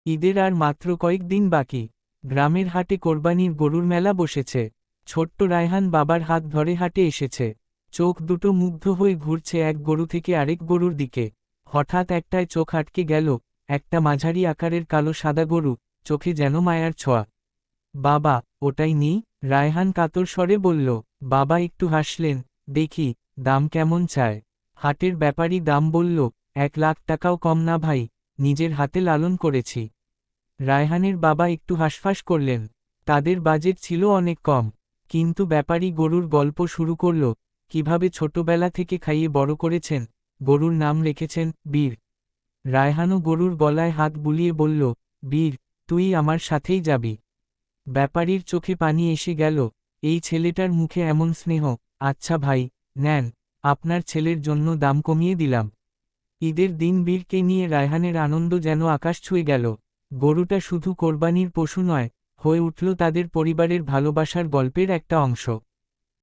ঈদের আর মাত্র কয়েকদিন বাকি। গ্রামের হাটে কোরবানির গরুর মেলা বসেছে। ছোট্ট রায়হান বাবার হাত ধরে হাটে এসেছে। চোখ দুটো মুগ্ধ হয়ে ঘুরছে এক গরু থেকে আরেক গরুর দিকে। হঠাৎ একটায় চোখ আটকে গেল, একটা মাঝারি আকারের কালো সাদা গরু, চোখে যেন মায়ার ছোঁয়া। বাবা, ওটাই নি? রায়হান কাতর স্বরে বলল। বাবা একটু হাসলেন। দেখি, দাম কেমন চায়? হাটের ব্যাপারী দাম বলল, 1 লাখ টাকাও কম না ভাই, নিজের হাতে লালন করেছি। রায়হানের বাবা একটু হাসফাস করলেন। তাদের বাজেট ছিল অনেক কম। কিন্তু ব্যাপারী গরুর গল্প শুরু করল, কিভাবে ছোটবেলা থেকে খাইয়ে বড় করেছেন। গরুর নাম রেখেছেন বীর। রায়হানও গরুর গলায় হাত বুলিয়ে বলল, বীর, তুই আমার সাথেই যাবি। ব্যাপারীর চোখে পানি এসে গেল। এই ছেলেটার মুখে এমন স্নেহ। আচ্ছা ভাই, নেন, আপনার ছেলের জন্য দাম কমিয়ে দিলাম। ঈদের দিন বীরকে নিয়ে রায়হানের আনন্দ যেন আকাশ ছুঁয়ে গেল। গরুটা শুধু কোরবানির পশু নয়, হয়ে উঠল তাদের পরিবারের ভালোবাসার গল্পের একটা অংশ।